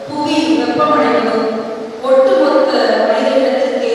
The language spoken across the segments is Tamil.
புவி வெப்பமடைவதும் ஒட்டுமொத்த மனித இனத்திற்கே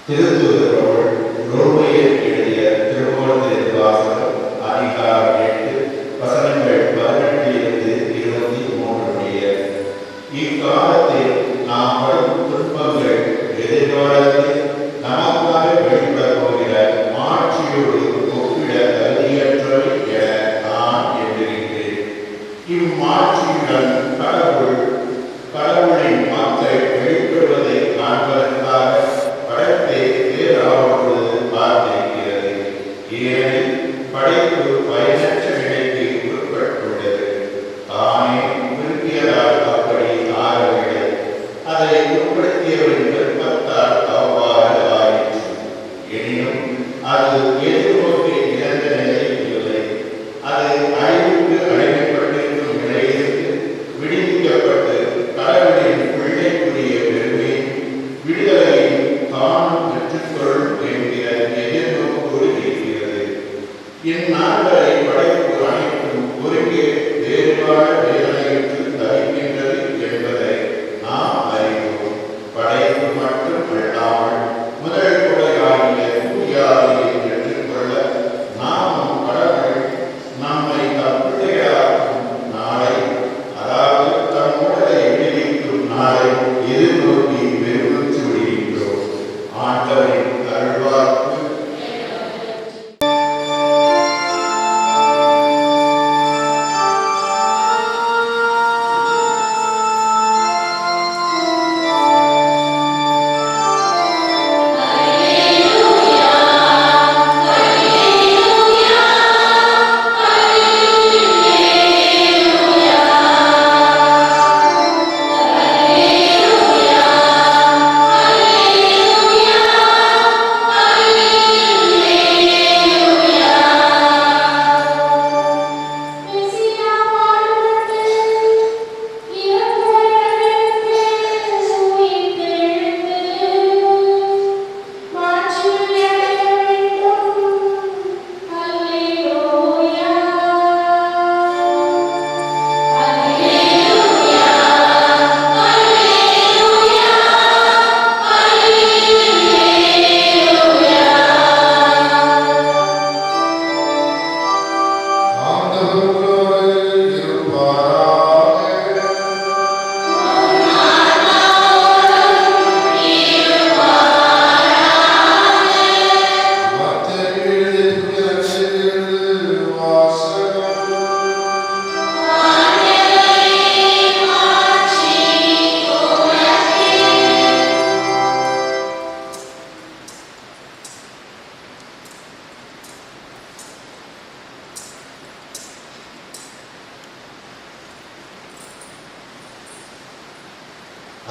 திருத்தூதர் ரோமையர் எழுதிய திருமுகத்திலிருந்து வாசகம் அதிகாரம் 8 வசனங்கள் 18 23 இக்காலத்தில் நாம் படும் துன்பங்கள் எதிர்காலத்தில் நமக்காக வெளிப்படப் போகிற மாட்சியோடு ஒப்பிட தகுதியற்றவை என நான் எண்ணுகின்றேன். இம்மாட்சியுடன் கடவுளின் மக்கள் வெளிப்படுவதை காண்பதற்காக படைப்பை வேறாவது பார்த்திருக்கிறது. ஏனெனில் படைப்பு பயனற்ற நிலைக்கு உட்பட்டுள்ளது. தானே விரும்பியதால் அப்படி ஆகவில்லை. அதை உட்படுத்தியவரின் விருப்பத்தால் அவ்வாறு ஆயிற்று. எனினும் அது எதிர்நோக்கி இழந்த நிலையில் இல்லை. அது அழிவுக்கு அழைக்கப்பட்டிருக்கும் நிலையிலிருந்து விடுவிக்கப்பட்டு கடவுளின் பிள்ளைக்குரிய பெருமையும் விடுதலையும் தானும் பெற்றுக்கொள்ளும் என்கிற எதிர்நோக்கோடு இருக்கிறது. இந்நாட்களை படைப்பு அனைத்தும் ஒருங்கே வேறுபாட வேதனையுற்று தவிக்கின்றது என்பதை நாம் அறிவோம். படைப்பு மட்டும் அல்லாமல் முதல் கொடையாகிய தூயாவியை பெற்றுக்கொள்ள நாமும் கடவுள் நம்மை தப்பிள்ளையாக்கும் நாளை, அதாவது தம் உடலை விடுவிக்கும் நாளை எதிர்நோக்கி பெருமிச்சு விடுகின்றோம். ஆண்டவரின் அருள்வாக்கு.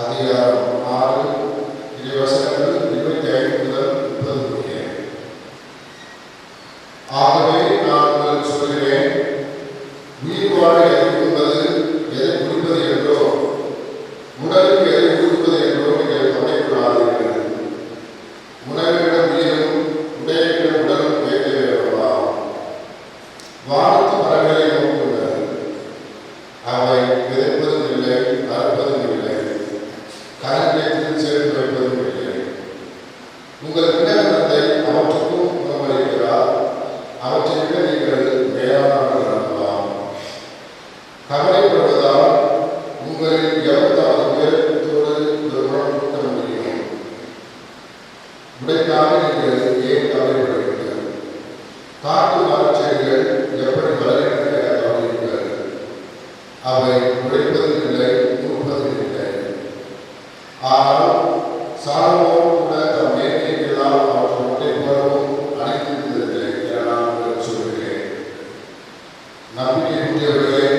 அதிகாரம் 6 இறைவசனங்கள் 25 முதல் 30 முடிய. ஆகவே நான் உங்களுக்கு சொல்கிறேன், உயிர் வாழ எதை உண்பது, எதை குடிப்பது என்றோ, உடலுக்கு எதை ஊட்டுவது என்றோ நீங்கள் கவலைப்படாதீர்கள். உணவிடம் உயிரும் உடையிடம் உடலும் வைக்க வேண்டாம். வானத்து மரங்களை நோக்குங்கள், அவை விதைப்பதும் இல்லை, அறுப்பதும் இல்லை, கரங்களை சேர்த்து வைப்பதும் இல்லை. உங்கள் விண்ணகத்தை அவற்றுக்கும் உணவளிக்கிறார். அவற்றை விட நீங்கள் மேலானவர்கள் அனுப்பலாம். கவலைப்படுவதால் உங்களில் எவர்தாவது உயரத்தோடு உணவு கூட்ட முடியும். உடைக்காக நீங்கள் ஏன் கவலைப்படுவீர்கள்? காட்டு மரச்செடிகள் எப்படி வளர்கின்றன என கவனியுங்கள். அவை உடைப்பதும் இல்லை, உருப்பதும் இல்லை. ஆனால் சாலமோன் கூட தம் மேன்மையெல்லாம் அவற்றை முட்டை போலவும் அணைத்திருந்ததில்லை என நான் உங்களுக்கு சொல்கிறேன். நம்பிக்கையுடையவர்களே,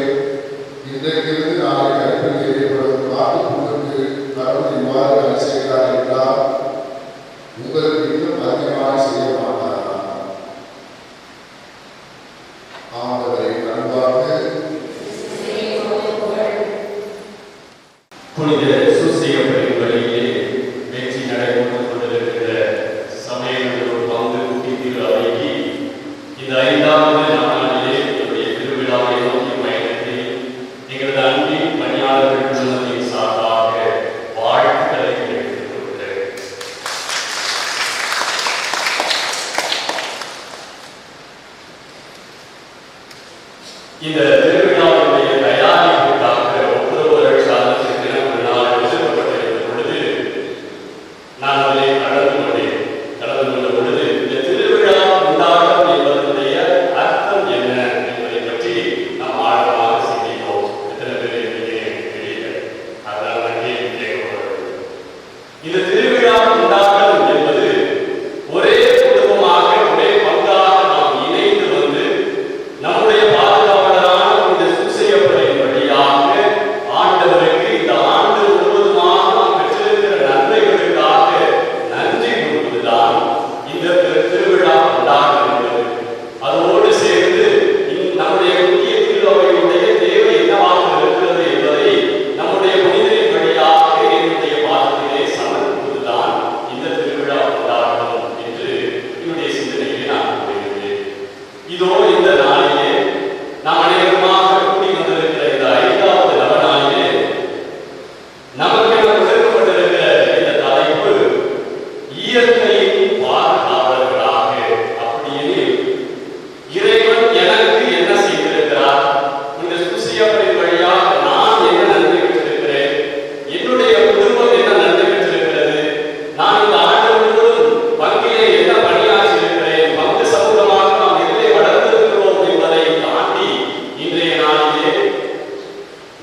இன்றைக்கிருந்து நாளை கருப்பில் எறியப்படும் காட்டுப்புழுக்கு கடவுள் இவ்வாறு அணி செய்கிறார் என்றால் உங்களுக்கு இன்னும் அதிகமாக செய்ய மாட்டாரா? ஆண்டவரை அன்பாக புனித சூசையப்பரின் வழியிலே வெற்றி நடைபெற்றுக் கொண்டிருக்கிற சமயங்களோடு பங்கு கூட்டி திருவிழாவைக்கு இந்த 5வது நாளிலே என்னுடைய திருவிழாவை நோக்கி பயணத்தை எங்களது அன்பின் பணியாளர்கள் குழுமத்தின் சார்பாக வாழ்த்துக்களை தெரிவித்துக் கொள்கிறேன்.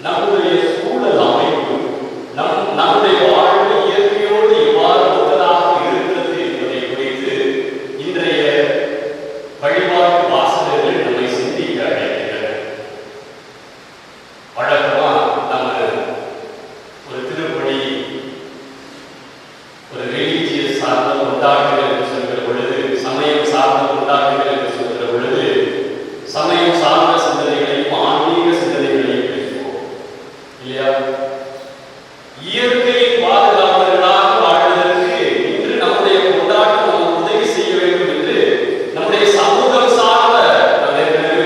நம்முடைய சூழல் அமைப்பு, நம்முடைய வாழ்வு இயற்கையோடு எவ்வாறு ஒத்ததாக இருக்கிறது என்பதை குறித்து இன்றைய வழிபாட்டு வாசகர்கள் நம்மை சிந்திக்க அழைக்கின்றனர். வழக்கமா நம்ம ஒரு திருப்படி, ஒரு ரிலீஜியஸ் சார்ந்த கொண்டாட்டங்கள் என்று சொல்கிற பொழுது, சமயம் சார்ந்த கொண்டாட்டங்கள் என்று சொல்கிற பொழுது, சமயம் சார்ந்த சிந்தனைகளையும் ஆன்மீக சிந்தனைகளையும் பேசுவோம் இல்லையா? இயற்கையை பாதுகாவலர்களாக வாழ்வதற்கு இன்று நம்முடைய கொண்டாட்டம் நமக்கு உதவி செய்ய வேண்டும் என்று நம்முடைய சமூகம் சார்ந்த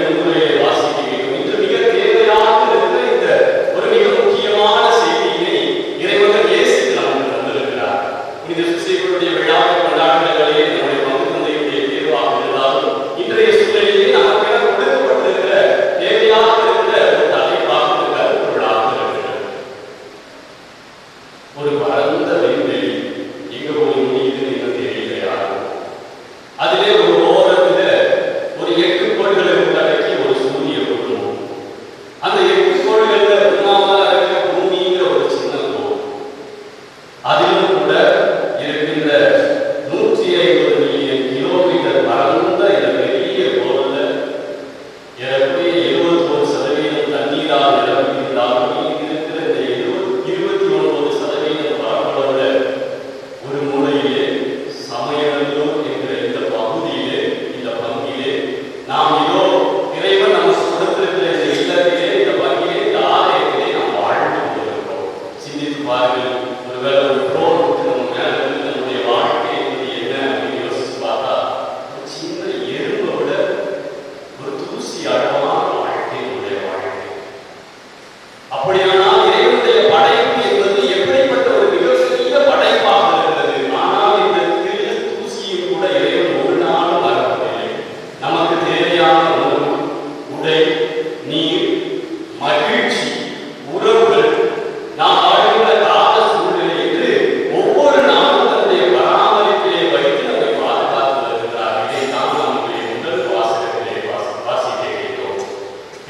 முன்னுரையை வாசிக்க வேண்டும். இன்று மிக தேவையாக இருக்கிற இந்த ஒரு மிக முக்கியமான செய்தியினை இறைவன் இயேசு நமக்கு தந்திருக்கிறார். புனித சுசேவருடைய விழாவை கொண்டாடுகளே நம்முடைய பங்கு தந்தையுடைய தேர்வாக இருந்தாலும் இன்றைய சூழலிலே நமக்கு கொடுக்கப்பட்டிருக்கிற தேவையாக இருக்கிற ஒரு தலைப்பாக ஒரு கருப்பொருளாக இருக்கிறது. ஒரு பரந்த விண்வெளி எங்க போய் முடியுதுன்னு இன்னும் தெரியலையா? அதிலே ஒரு ஓரத்துல ஒரு 8 கோள்களை உள்ளடக்கி ஒரு சூரிய குடும்பம். அந்த 8 கோள்கள்ல ஒன்றாவதா இருக்கிற பூமிங்கிற ஒரு சின்ன கோள். அதிலும் கூட இருக்கின்ற 150 மில்லியன் கிலோமீட்டர் பரந்த இந்த பெரிய கோள்ல ஏறக்குறைய 71% தண்ணீரால் நிரம்பியிருந்தாலும் இருக்கிற இந்த 29% பரப்பளவுல ஒரு மூலையிலே சமயநல்லூர் என்கிற இந்த பகுதியிலே, இந்த பங்கிலே நாம் இதோ இறைவன் நமக்கு கொடுத்திருக்கிற இந்த இல்லத்திலே, இந்த பங்கிலே, இந்த ஆலயத்திலே நாம் வாழ்ந்து கொண்டிருக்கிறோம். சிந்தித்து பாருங்கள். ஒருவேளை ஒரு ட்ரோன் விட்டு நம்ம மேல வந்து நம்முடைய வாழ்க்கை என்பது என்ன அப்படின்னு யோசிச்சு பார்த்தா ஒரு சின்ன எறும்பை விட ஒரு தூசி அளவான வாழ்க்கை நம்முடைய வாழ்க்கை. அப்படியானால் இறைவனுடைய படைப்பு என்பது எப்படிப்பட்ட ஒரு மிகப்பெரிய படைப்பாக இருக்கிறது. ஆனால் இந்த சிறிய தூசியும் கூட இறைவன் ஒரு நாளும் மறப்பதில்லை. நமக்கு தேவையான உணவு, உடை, நீர், மகிழ்ச்சி, உறவுகள், நாம் வாழ்கிற கால சூழ்நிலை என்று ஒவ்வொரு நாளும் தன்னுடைய பராமரிப்பிலே வைத்து நம்மை பாதுகாத்து வருகிறார். இதைத்தான் நம்முடைய முதல் வாசகத்திலே வாசிக்க கேட்டோம்.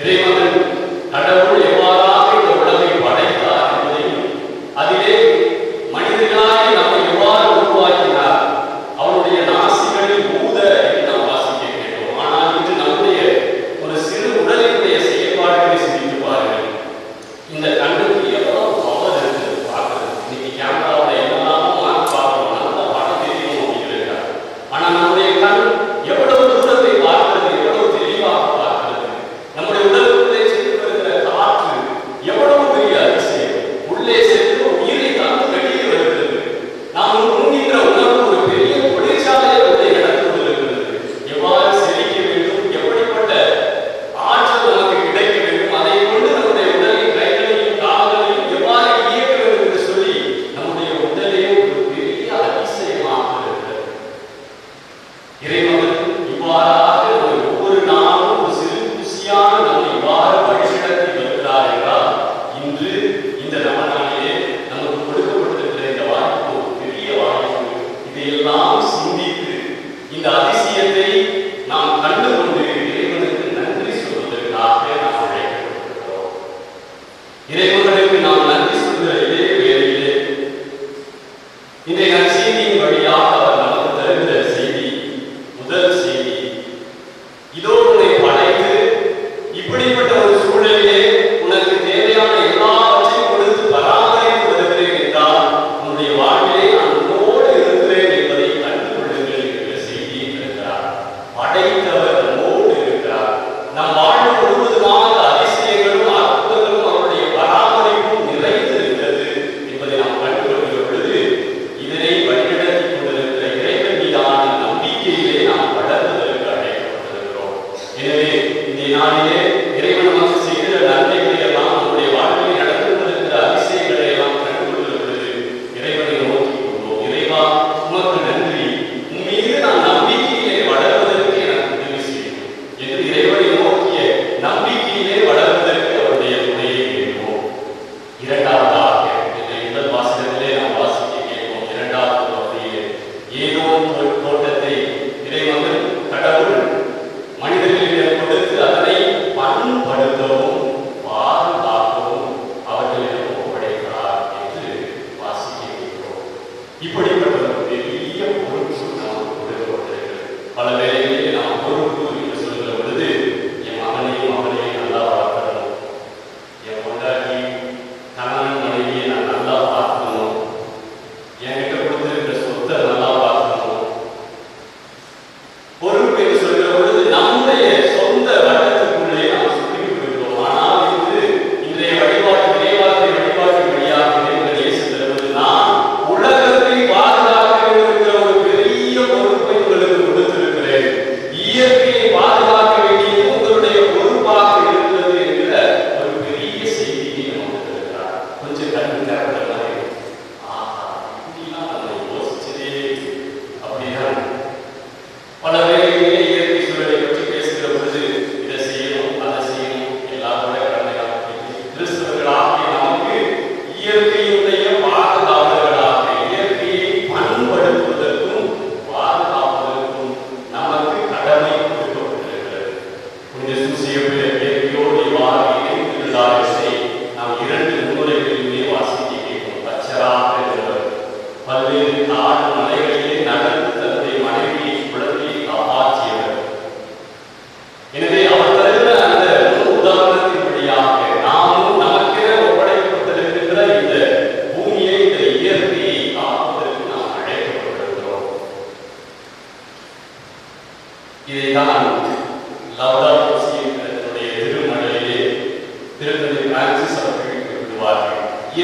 இறைவன் கடவுள் எவ்வாறாக இந்த உலகை படைத்தார் என்பதையும், அதிலே மனிதர்களாக நம்மை எவ்வாறு உருவாக்கினார், அவருடைய நாசிகளில் ஊத என்று நாம் வாசிக்க கேட்டோம். ஆனால் இன்று நம்முடைய ஒரு சிறு உடலினுடைய செயல்பாடுகளை சிந்தித்து பாருங்கள். இந்த கண்ணுக்கு எவ்வளவு பவர் இருக்குது பார்க்கிறது. இன்னைக்கு கேமராவில் என்னெல்லாமோ மாற்றி பார்க்கணும், நல்ல படம் தெரியும் அப்படிங்கிறார். ஆனால் நம்முடைய கண் எவ்வளவு தூரத்தை பார்க்கிறது, எவ்வளவு தெளிவாக பார்க்கிறது. நம்முடைய உடலுக்குள்ளே சென்று வருகிற காற்று எவ்வளவு பெரிய அதிசயம். உள்ளே சென்று உயிரை தாண்டி வெளியே வருகிறது. நாம் உண்கின்ற உணவு ஒரு பெரிய தொழிற்சாலையை உள்ளே நடந்து கொண்டிருக்கிறது. எவ்வாறு செழிக்க வேண்டும், எப்படிப்பட்ட ஆற்றல் நமக்கு கிடைக்க வேண்டும், அதை கொண்டு நம்முடைய உடலின் கைகளையும் கால்களையும் எவ்வாறு இயக்க வேண்டும் என்று சொல்லி நம்முடைய உடலே ஒரு பெரிய அதிசயமாக இருக்கிறது. இறைவன் இவ்வாறாக நம்மை ஒவ்வொரு நாளும் ஒரு சிறு குசியான நம்மை இவ்வாறு வழிநடத்தி வருகிறார் என்றால் இன்று இந்த நவநாளிலே நமக்கு கொடுக்கப்பட்டிருக்கிற இந்த வாய்ப்பு ஒரு பெரிய வாய்ப்பு. இதையெல்லாம் சிந்தித்து இந்த அதிசயத்தை நாம் கண்டுகொண்டு இறைவனுக்கு நன்றி சொல்வதற்காக நாம் அழைக்கப்பட்டிருக்கிறோம். இறைவனுக்கு நாம் நன்றி சொல்கிற இதே வேளையிலே இன்றைய நற்செய்தியின் வழியாக அவர் நமக்கு தருகிற செய்தி, முதல் செய்தி, இதோ உன்னை படைத்து இப்படிப்பட்ட ஒரு சூழலிலே உனக்கு தேவையான எல்லாவற்றையும் கொடுத்து பராமரித்து வருகிறேன் என்றால் உன்னுடைய வாழ்விலே நான் உன்னோடு இருக்கிறேன் என்பதை கண்டுகொள்ளுங்கள் என்கிற செய்தியை தருகிறார். படைத்தவர் நம்மோடு இருக்கிறார். நம் வாழ்வு முழுவதுமாக அதிசயங்களும் அற்புதங்களும் அவருடைய பராமரிப்பு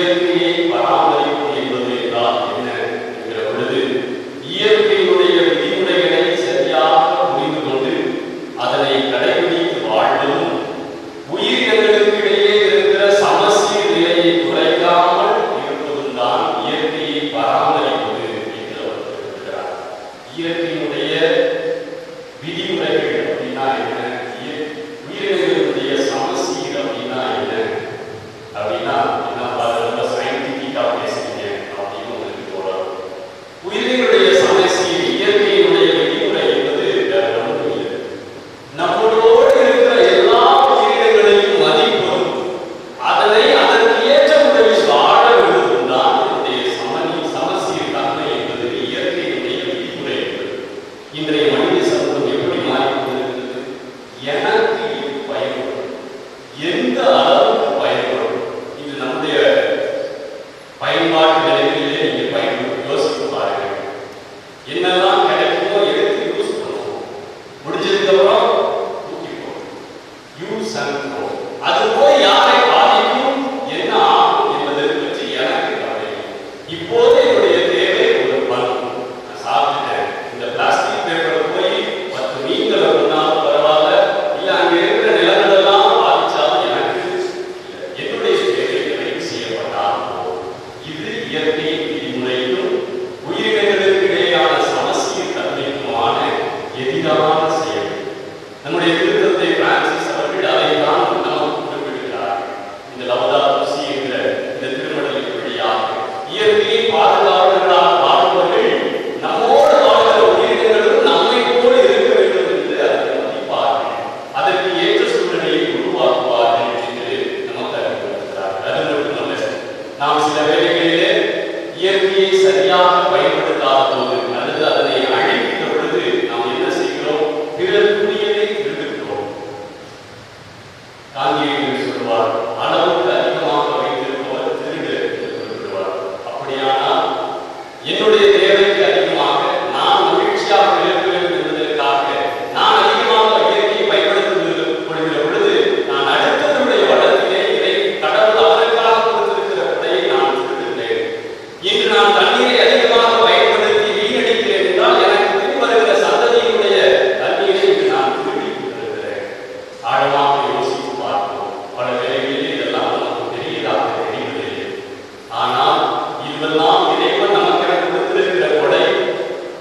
இயற்கையை பராமரிப்பது என்பது என்றால் என்ன என்கிற பொழுது, இயற்கையினுடைய விதிமுறைகளை சரியாக புரிந்து கொண்டு அதனை கடைபிடித்து வாழ்வதும், உயிரினங்களுக்கு இடையே இருக்கிற சமசீர் நிலையை குறைக்காமல் இருப்பதும் தான் இயற்கையை பராமரிப்பது என்று அவர் குறிப்பிடுகிறார். இயற்கையினுடைய விதிமுறைகள் அப்படின்னா என்ன, உயிரினங்களுடைய சமசீர் அப்படின்னா என்ன அப்படின்னா ரொம்ப சயின்டிபிக்கா பேசுறீங்க அப்படின்னு உங்களுக்கு தோணும். உயிரினங்களுடைய சமசீர், இயற்கையினுடைய விதிமுறை என்பது வேற ஒன்றும் இல்லை. நம்மளோடு இருக்கிற எல்லா உயிரினங்களையும் மதிப்பதும் அதனை அதற்கு ஏற்ற முறையில் வாழ விடுவதும் தான் என்னுடைய சமசீர் தன்மை என்பது இயற்கையினுடைய விதிமுறை என்பது. இன்றைய மனித சமூகம் எப்படி மாறிக்கொண்டிருக்கிறது? எனக்கு இது பயன்படும், எந்த அளவுக்கு பயன்படும், இது நம்முடைய பயன்பாட்டு நிலைகளிலே நீங்க பயன்படுத்தி யோசித்து பாருங்க. என்னெல்லாம் கிடைக்குமோ எடுத்து யூஸ் பண்ணுவோம், முடிஞ்சதுக்கு அப்புறம் தூக்கிப்போம். Use and throw. அது போய் யாரை பாதிக்கும், என்ன ஆகும் என்பதை பற்றி எனக்கு கவலை இல்லை. இப்போது என்னுடைய தேவை ஒரு பல்ப். நான் சாப்பிட்டேன், இந்த பிளாஸ்டிக் பேப்பர் போய் 10 மீன்களை கொண்டாலும் பரவாயில்ல, இல்ல அங்க இருக்கிற நிலங்களெல்லாம் பாதிச்சாலும் எனக்கு என்னுடைய தேவை நிறைவு செய்யப்பட்டால் போதும். இது இயற்கையின் விதிமுறைக்கும் உயிரினங்களுக்கு இடையேயான சமசீர் தன்மைக்குமான எதிரான செயல். நம்முடைய திருத்தந்தை பிரான்சிஸ் அவர்கள் அதைத்தான் நமக்கு குறிப்பிடுகிறார். இந்த லவ்தாத்தோ சி என்கிற இந்த திருமடலின் வழியாக இயற்கையை பாதுகாவலர்களாக வாழ்பவர்கள் நம்மோடு வாழ்கிற உயிரினங்களும் நம்மை போல இருக்க வேண்டும் என்று அதை மதிப்பார்கள், அதற்கு ஏற்ற சூழ்நிலையை உருவாக்குவார்கள் என்று நமக்கு அறிவுறுத்துகிறார்கள். அது மட்டுமல்ல, நாம் சில வேளைகளிலே இயற்கையை சரியாக பயன்படுத்தாத போது அல்லது அதனை அழிக்கின்ற பொழுது நாம் என்ன செய்கிறோம்? பிறருக்குரியதை திருடுகிறோம். காந்தியடிகள் சொல்வார், அளவுக்கு அதிகமாக வைத்திருப்பவர் திருடு என்று குறிப்பிடுவார். அப்படியானால் என்னுடைய தேவைக்கு அதிகமாக நான் மகிழ்ச்சியாக இருக்க வேண்டும் என்பதற்காக நான் அதிகமாக இயற்கையை பயன்படுத்தப்படுகிற பொழுது நான் அடுத்தவருடைய வளத்திலே இதை கடவுள் அவருக்காக கொடுத்திருக்கிற கொடையை நான் திருடுகிறேன். இன்று நான் தண்ணீரை அதிகமாக பயன்படுத்தி வீணடிக்கிறேன் என்றால் எனக்கு பின் வருகிற சந்ததியினுடைய தண்ணீரை இன்று நான் திருடி கொண்டிருக்கிறேன். ஆழமாக யோசித்து பார்ப்போம். பல வேளைகளில் இதெல்லாம் நமக்கு தெரியதாக தெரியவில்லை. ஆனால் இதுவெல்லாம் இறைவன் நமக்கு கொடுத்திருக்கிற கொடை.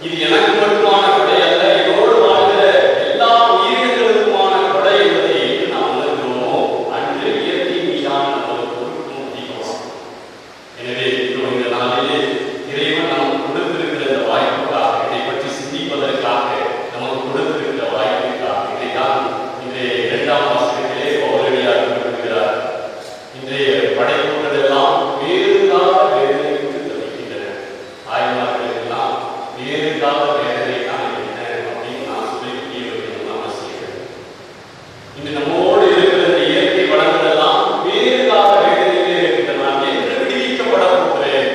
இது எனக்கு மட்டுமான கொடை அல்ல, என்னோடு வாழ்கிற எல்லா உயிரினங்களுக்குமான கொடை என்பதை என்று நாம் உணர்கிறோமோ அன்று இயற்கை மீதான நமது பொறுப்பும் அதிகம். எனவே இந்த நாளிலே இறைவன் நமக்கு கொடுத்திருக்கிற இந்த வாய்ப்புக்காக, இதை பற்றி சிந்திப்பதற்காக நமக்கு கொடுத்திருக்கிற வாய்ப்புக்காக இதைதான் இன்றைய 2ஆம் வாசகத்திலே பவுலடியார் குறிப்பிடுகிறார். இன்றைய படைப்புகள் எல்லாம் வேறுகால வேதனைக்கு தவிக்கின்றன. தாய்மார்கள் எல்லாம் வேறுகால வேதனை தான் என்ன அப்படின்னு நான் சொல்லி புரிய வைக்கணும்னு அவசியம். இன்று நம்மோடு இருக்கிற இந்த இயற்கை வளங்கள் எல்லாம் வேறுகால வேதனையிலே இருக்கின்றன. நான் என்று விடுவிக்கப்பட போகிறேன்,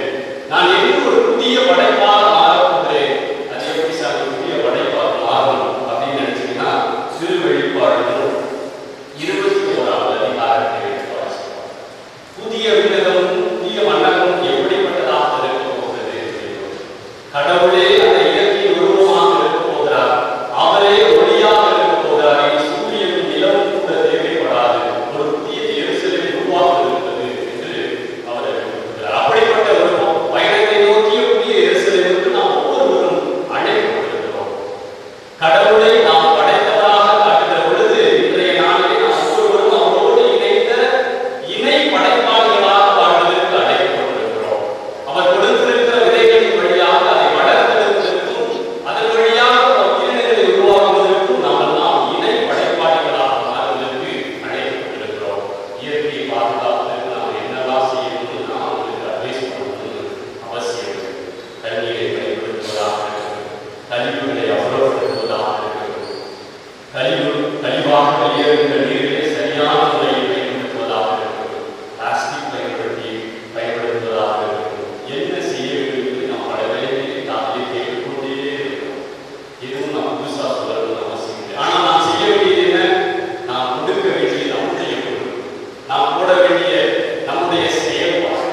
நான் என்று ஒரு புதிய படைப்பாக மாறப்போகிறேன். அது எப்படி சார் ஒரு புதிய படைப்பாக மாறணும் அப்படின்னு நினைச்சீங்கன்னா, சிறு வெளிப்பாடு 21ஆவது அதிகாரத்தை வாசிப்போம். புதிய விண்ணகமும் புதிய மண்டபமும் எப்படிப்பட்டதாக இருக்க போகிறது என்று. கடவுளே அந்த இயற்கையின் உருவமாக இருக்க போகிறார், அவரே ஒளியாக இருக்க போகிறார். சூரியனும் நிலவும் கூட தேவைப்படாது, ஒரு புதிய எருசலேம் உருவாக இருக்கிறது என்று அவர் குறிப்பிடுகிறார். அப்படிப்பட்ட ஒரு பயணத்தை நோக்கிய புதிய எருசலேமுக்கு நாம் ஒவ்வொருவரும் அழைக்கப்பட்டிருக்கிறோம். கடவுளை நாம் படைத்ததாக காட்டுகிற பொழுது இன்றைய நாளிலே நாம் ஒவ்வொருவரும் அவரோடு இணைந்த இணை படைப்பாளிகளாக வாழ்வதற்கு அழைக்கப்பட்டிருக்கிறோம். அவர் கொடுத்திருக்கிற விதைகளின் வழியாக அதை வளர்த்தெடுப்பதற்கும் அதன் வழியாக உயிரினங்களை உருவாக்குவதற்கும் நாம் எல்லாம் இணை படைப்பாளிகளாக மாறுவதற்கு அழைக்கப்பட்டிருக்கிறோம். இயற்கையை பாதுகாப்பதற்கு நாம் என்னெல்லாம் செய்யணும்னு நாம் அவங்களுக்கு அட்வைஸ் பண்ணணும்னு அவசியம். தண்ணீரை பயன்படுத்துவதாக இருக்கிறது, கழிவுகளை அப்புறப்படுத்துவதாக இருக்கிறது, கழிவாக வெளியேறுகின்ற நீரை சரியான முறையில் பயன்படுத்துவதாக இருக்கிறது, பிளாஸ்டிக் பயன்படுத்துவதாக இருக்கிறது. என்ன செய்ய வேண்டும் என்று நாம் பல வேளைகளில் நாமே கேட்டுக்கொண்டே இருக்கிறோம். எதுவும் நாம் புதுசாக சொல்லணும்னு அவசியம் இல்லை. ஆனால் நாம் செய்ய வேண்டியது என்ன? நாம் கொடுக்க வேண்டிய நம்முடைய பொருள், நாம் போட வேண்டிய நம்முடைய செயல்பாடு.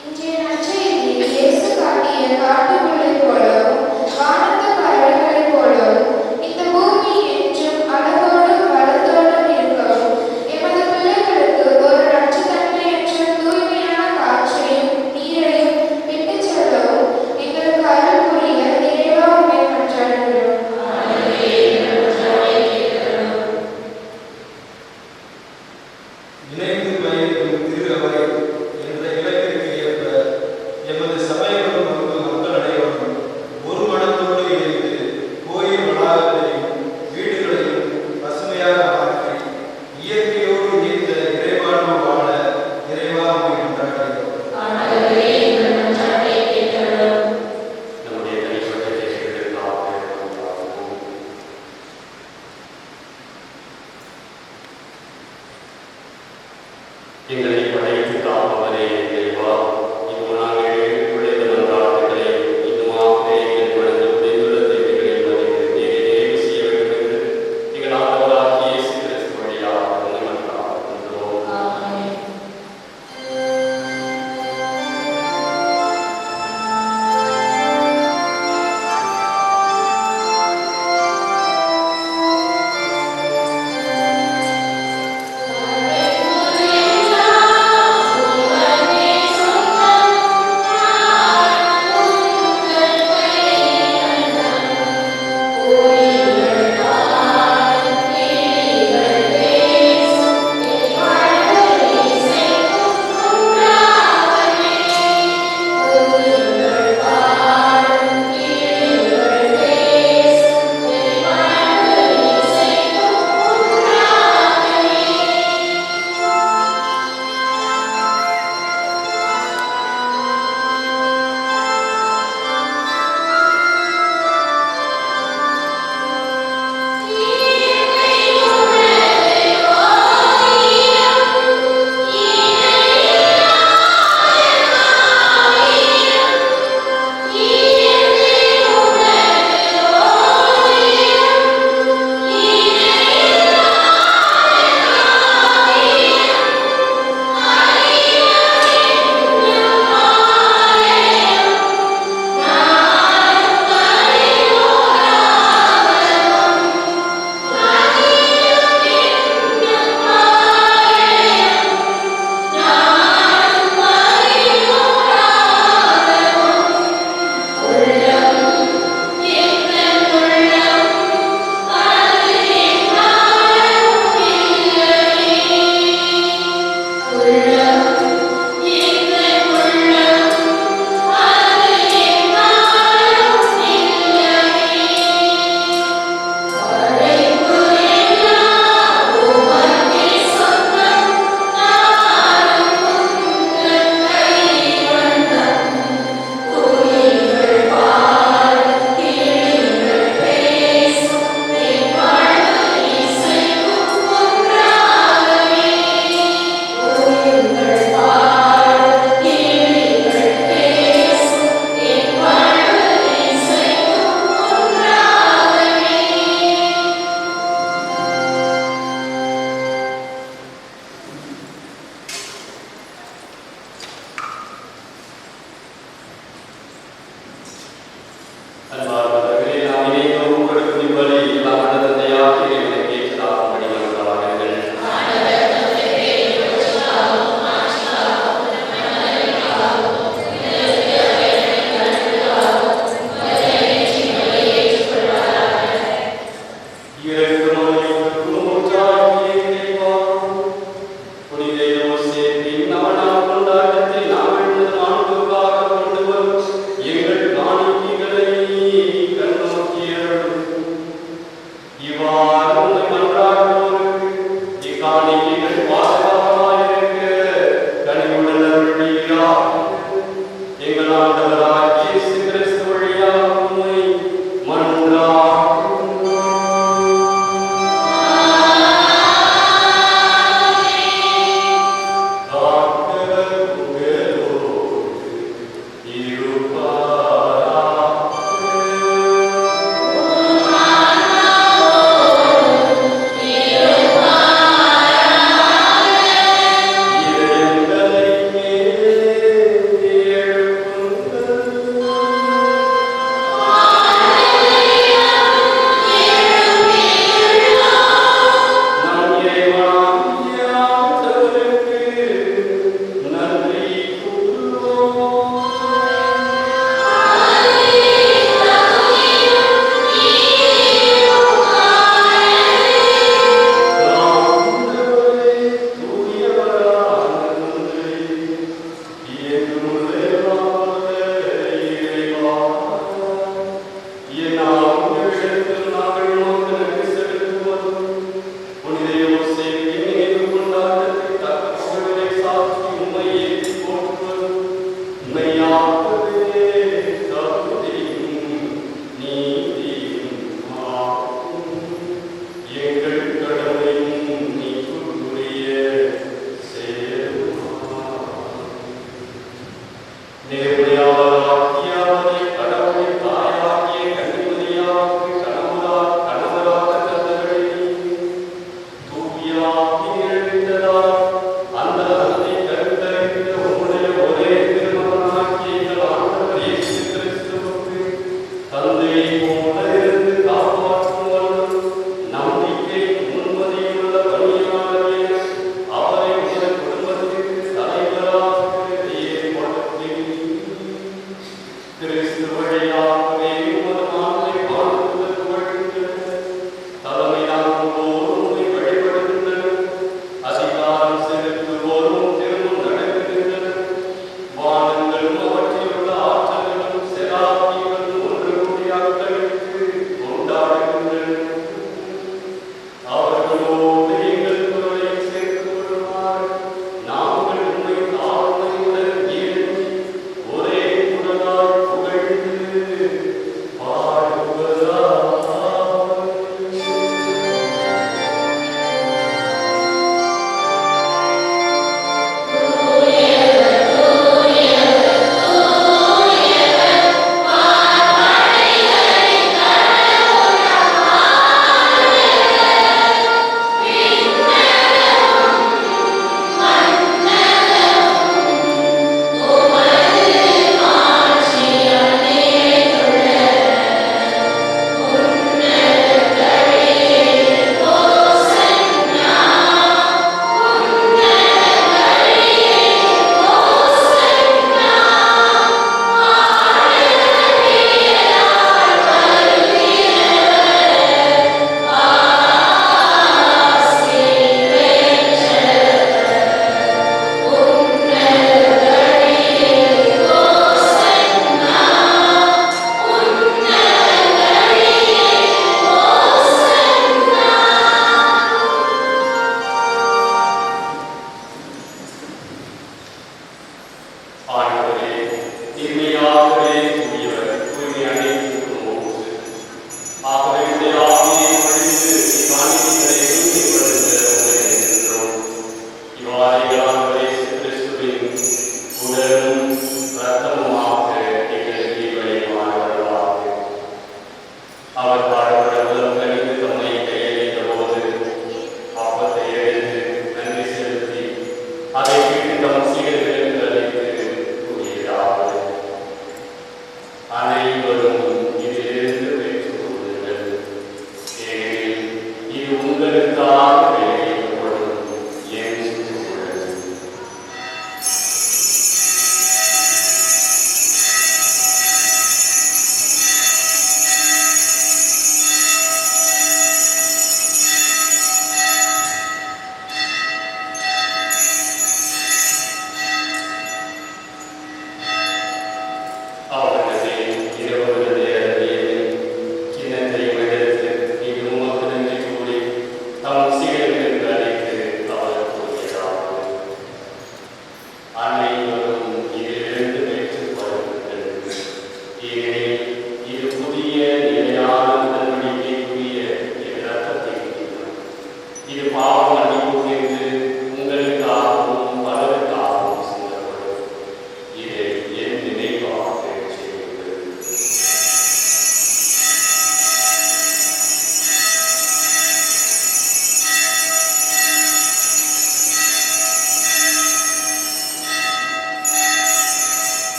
இன்றைய நற்செய்தி இயேசு காட்டிய காட்டுப்புல்லைப் போலவும் வானத்து பறவைகளைப் போலவும் இந்த பூமி என்றும் அழகோடும் வளத்தோடும் இருக்கவும் எமது பிள்ளைகளுக்கு ஒரு நச்சுத்தன்மையற்ற தூய்மையான காற்றையும் நீரையும் விட்டுச் செல்லவும் எங்களுக்கு அருள் புரிய இறைவா உம்மை மன்றாடுகிறோம். இணைந்து பயணிக்கும் திரு அவை என்ற இலக்கிற்கு ஏற்ப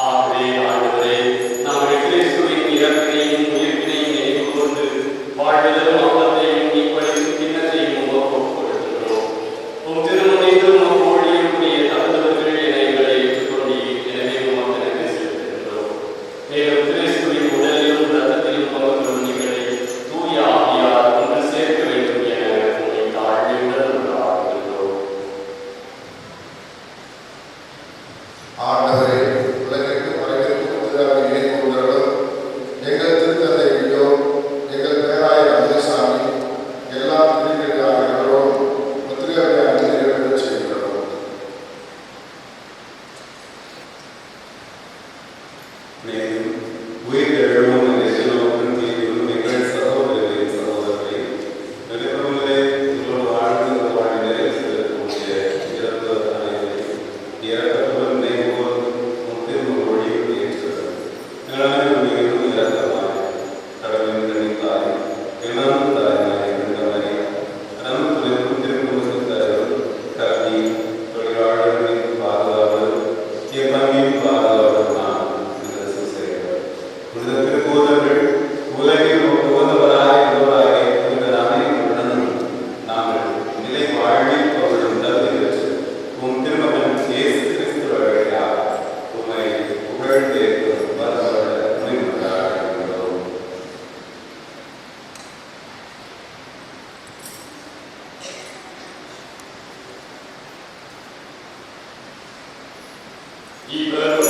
ஆண்டவரே Amen.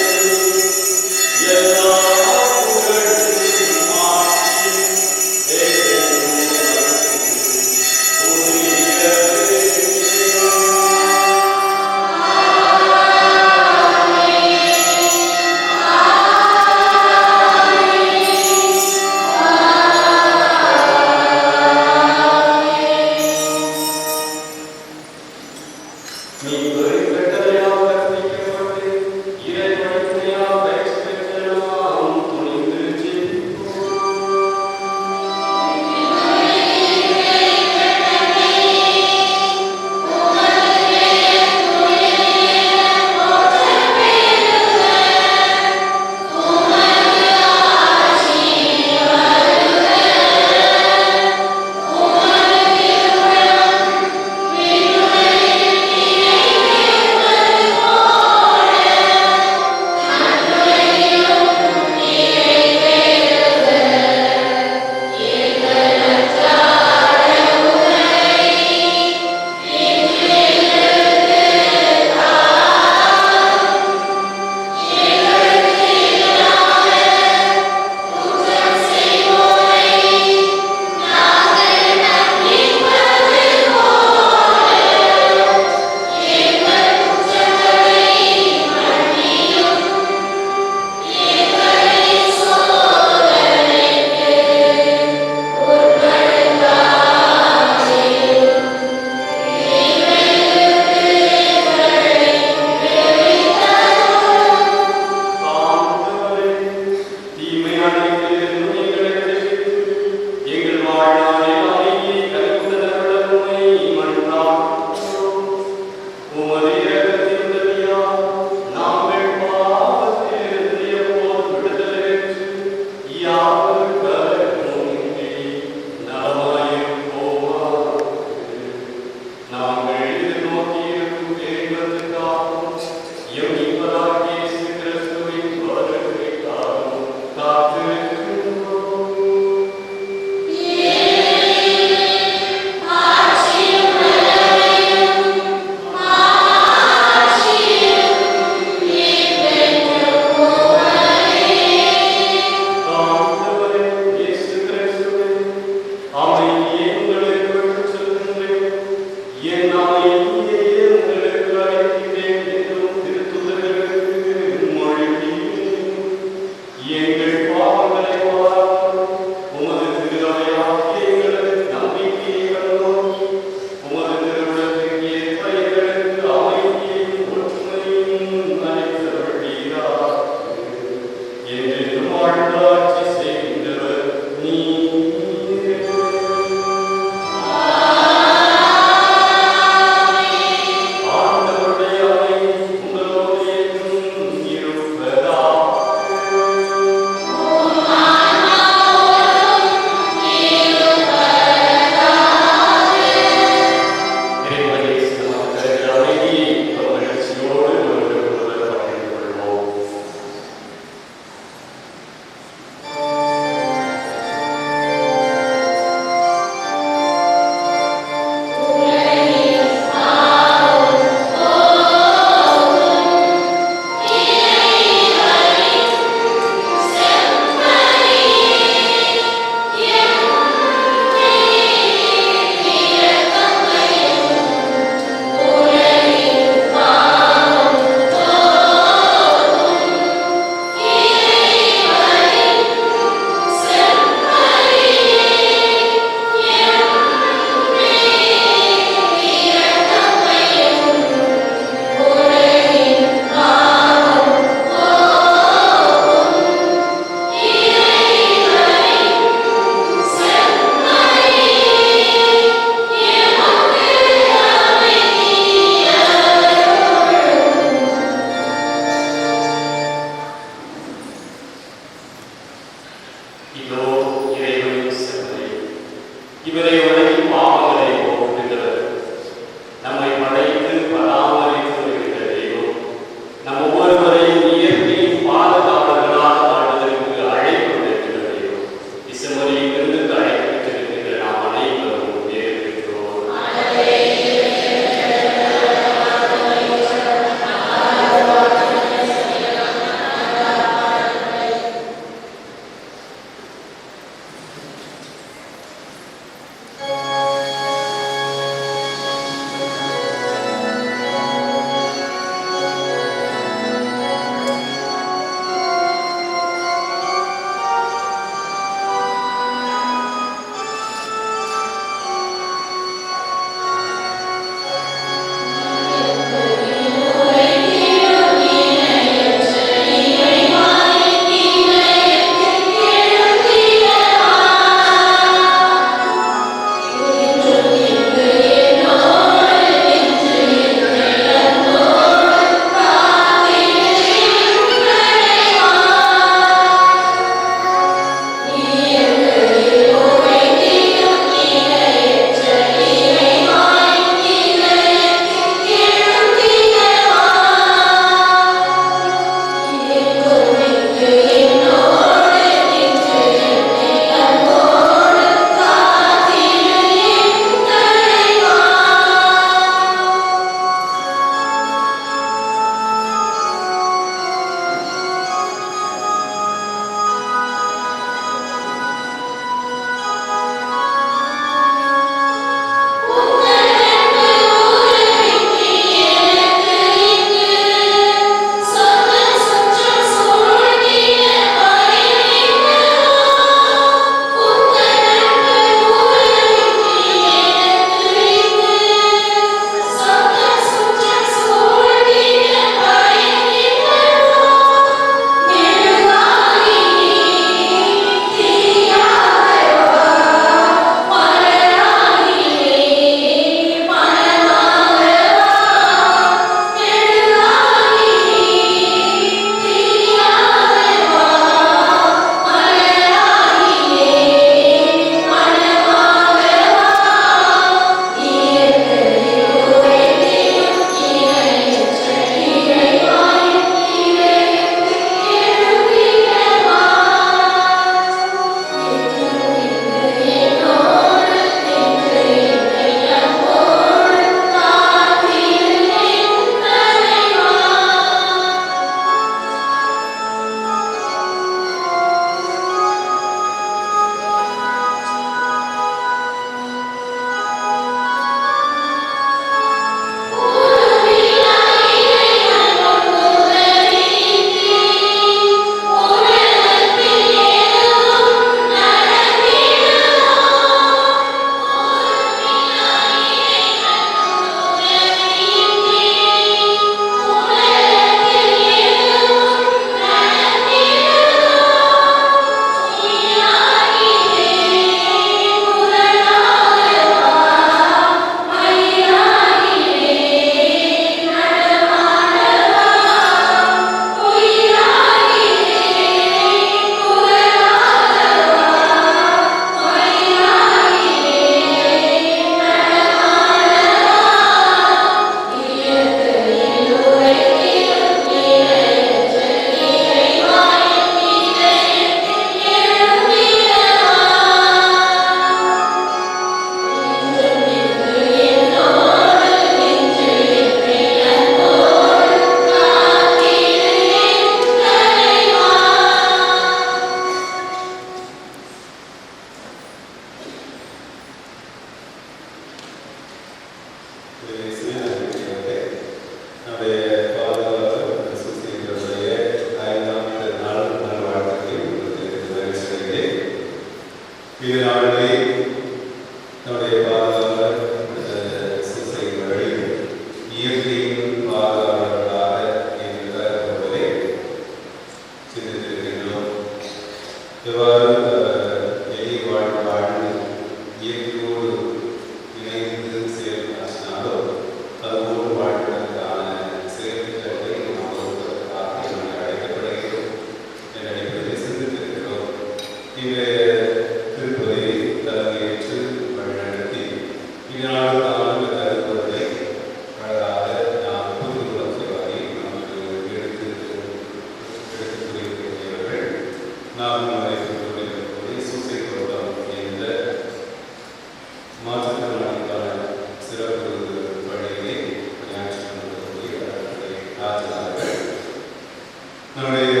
நம்முடைய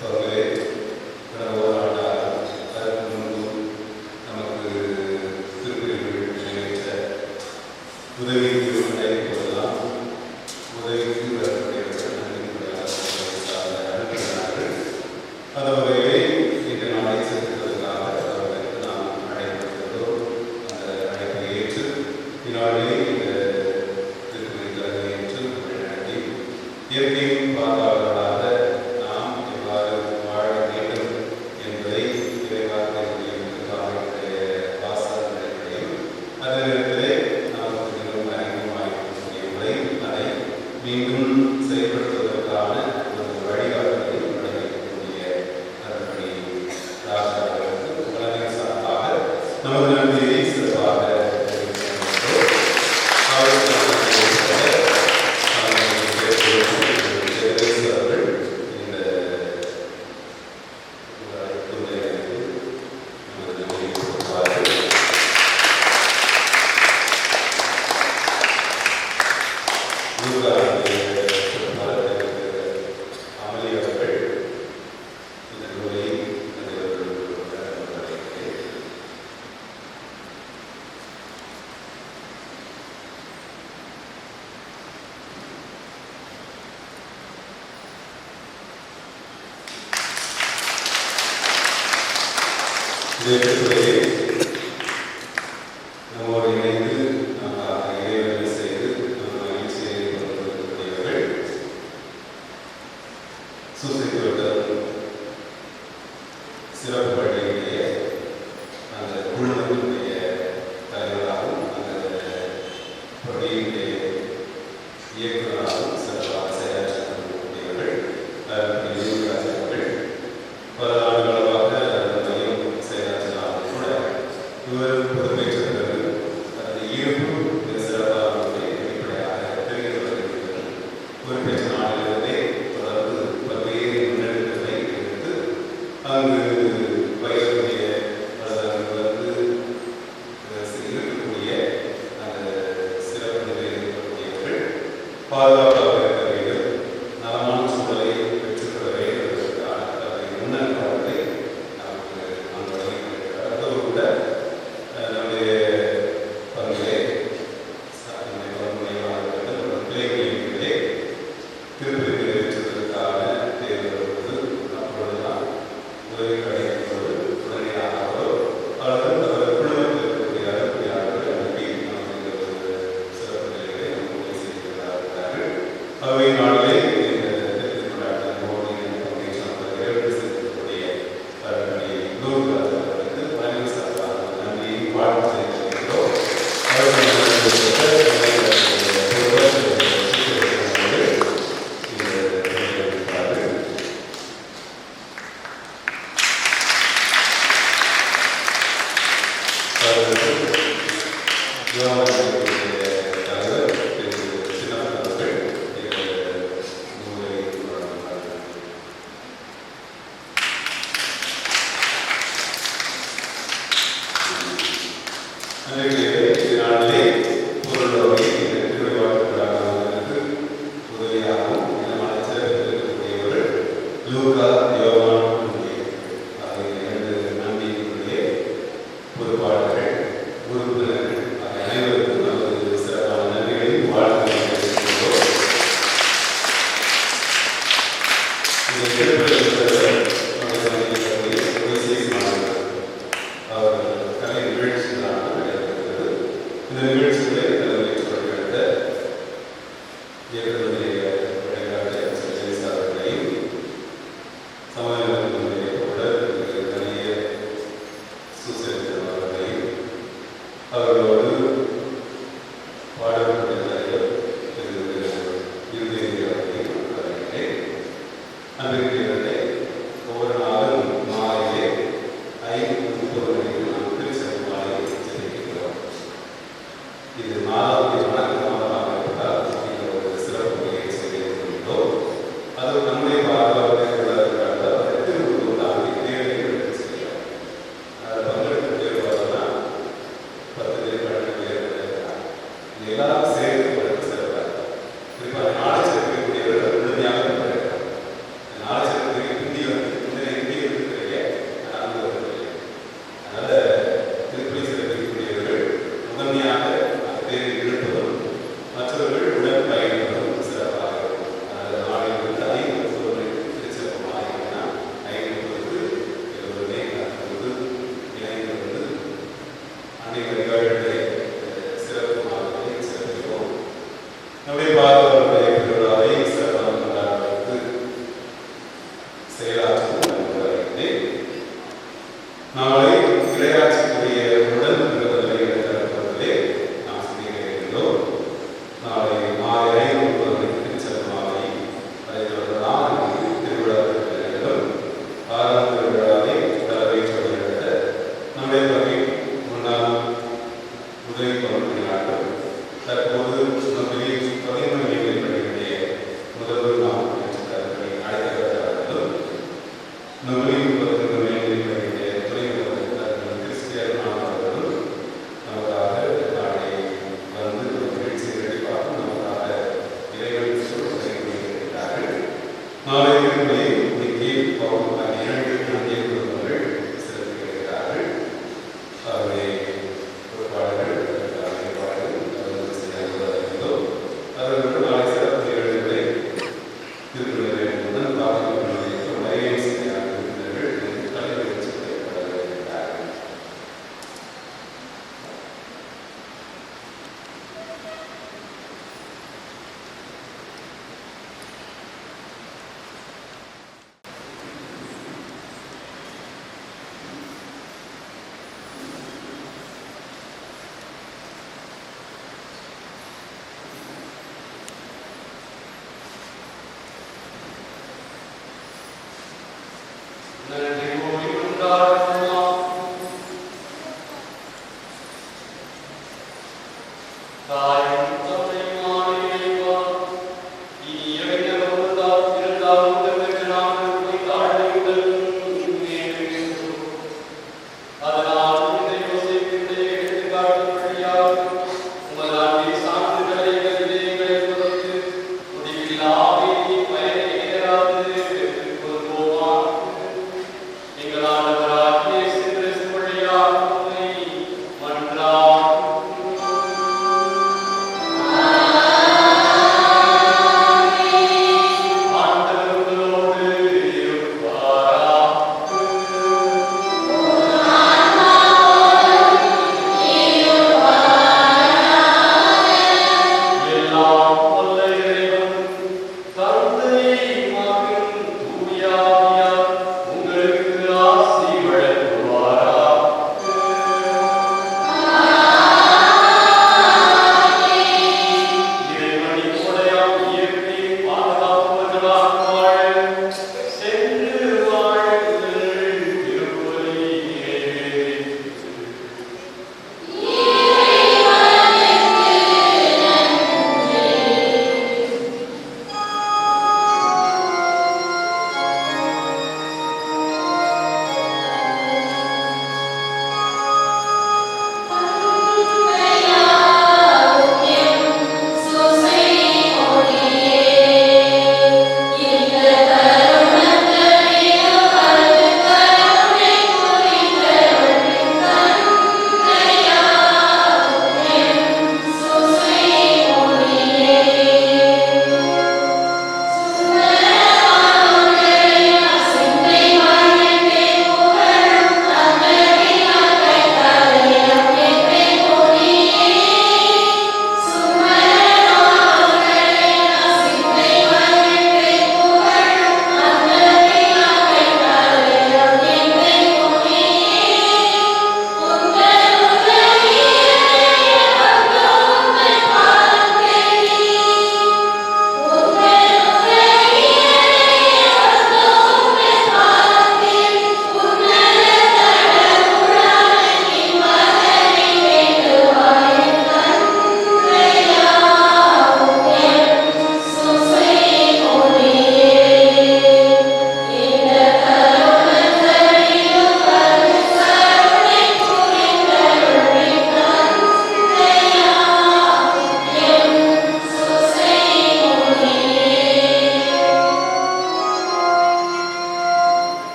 பகுதியிலே கடந்த ஒரு ஆண்டாக அதற்கு முன்பு நமக்கு திருப்பதிகள் நிகழ்ச்ச உதவிக்கு அழைப்பதெல்லாம் உதவிக்கு வரக்கூடியவர்கள் அனுப்பினார்கள். அந்த வகையிலே இன்று நாளை செலுத்துவதற்காக அவர்களுக்கு நாம் அழைக்கப்பட்டோம். அந்த அழைப்பை ஏற்று இந்நாளிலே இந்த திருப்பதிகளை ஏற்று நடத்தி இயற்கையின் பாதுகாவலராக நாம் எவ்வாறு வாழ வேண்டும் என்பதை இறைவார்த்தையுடைய வாசகங்களையும் அதே நேரத்திலே நமக்கு மிகவும் அறிமுகமாகக்கூடியவர்களை அதை மீண்டும் செயல்படுத்துவதற்கான ஒரு வழிகாட்டுதலையும் வழங்கக்கூடிய அதன்படி ராஜாக்களுக்கு வளர்ச்சி சார்பாக நமது நன்றியை சிறப்பாக நம்மோடு இணைந்து இறைவனை செய்து மகிழ்ச்சியை கொண்டிருக்கக்கூடியவர்கள் சுசைத்தோட்டம் சிறப்பு பள்ளியுடைய அந்த குழுவினுடைய தலைவராகவும் அந்த பள்ளியினுடைய இயக்குநராகவும் சிறப்பாக செயலாற்றக்கூடியவர்கள் பல ஆண்டுகளாக அந்த மையம் செயலாற்றினாலும் கூட இவர் பொறுப்பேற்றது அந்த ஈர்ப்பு மிக சிறப்பாக வெளிப்படையாக தெரிவித்து வருகிறது. பொறுப்பேற்ற நாளிலிருந்தே தொடர்ந்து பல்வேறு முன்னெடுப்புகளை எடுத்து அங்கு வயதுடைய வந்து இருக்கக்கூடிய அந்த சிறப்பு நிலையில் இருக்கக்கூடியவர்கள் பாதுகாப்பாக இருக்க வேண்டும், நலமான சூழலை பெற்றுக்கொள்ள வேண்டும் என்பதற்கான முன்னேற்றத்தை நமக்கு அந்த வழங்கியிருக்கிறார். அதோடு கூட நம்முடைய பங்கிலே பிள்ளைகளிலே திருப்பதி நிறைவேற்றுவதற்கான தேர்தல் அப்பொழுதுதான் உதவி கிடைக்கும்போது உடனடியாகவோ அல்லது அவர் குழுமத்தில் இருக்கக்கூடிய அனுப்பியாளர்கள் அனுப்பி நமக்கு ஒரு சிறப்பு நிலைகளை உதவி செய்திருக்கிறார்கள். அவை நாளிலே இந்த திருப்பதி கொண்டாட்டத்தோடு பங்கேற்று செலுத்தக்கூடிய நூறுக்கு பழனி சார்பாக நன்றியை வாழ்த்து செய்திருக்கிறோம். நாளிலே பொருளோடு உதவியாகவும் இருக்கக்கூடியவர்கள் லூகா யோவான் இரண்டு நம்பிக்கையுடைய பொறுப்பாளர்கள் உறுப்பினர்கள் அனைவருக்கும் நமது சிறப்பான நன்றிகளையும் வாழ்த்துக்களை தெரிவிக்கின்றோம். அவர்கள் கலை நிகழ்ச்சிகளாக நடைபெறுகிறது. இந்த நிகழ்ச்சிகளை தலைமையேற்றுவதற்காக இயக்குநருடைய வழிகாட்டு ஜெயசாலையும் சமநிலையினுடைய கூட நிறைய சுசரித்தவர்களையும் அவர்களோடு பாடக்கூடிய தலைவர் இறுதியவர்களையும் அன்றைக்கு ஒவ்வொரு நாளும் மாலையிலே 5:30 மணிக்கு நாம் திருச்சபை மாலை செலுத்துகிறோம். இது 4வது வணக்க நாளாக இருப்பதால் ஒரு சிறப்பு நம்முடைய பாரம்பரிய திருவிழாவை சிறப்பாக கொண்டாடுவதற்கு செயலாற்றி வருகிறேன். நாளை இளையாட்சிக்குரிய உடல் நிறுவலை எடுத்தே நாம் செய்கிறோம். நாளை மாலை 9 மணிக்கு திருச்செல்வாவை அதை தொடர்ந்து திருவிழா திருவிழாக்கள் ஆரம்ப திருவிழாவை தலைமை சொல்லிவிட நம்முடைய வகை முன்னாள் உதவி பணியாளர்கள் தற்போது நம்முடைய 11 மணிகளில் படிக்கக்கூடிய முதல்வர் நாம் அழைக்கப்பட்டவர்கள் நம்முடைய 11 மணிகளில் படிக்கக்கூடிய துறை முதல்வர் கிறிஸ்டியன் மாணவர்கள் நமக்காக நாளை வந்து ஒரு நிகழ்ச்சி ரெடிப்பாக நமக்காக இறைவன் சொல்லியிருக்கிறார்கள். நாளை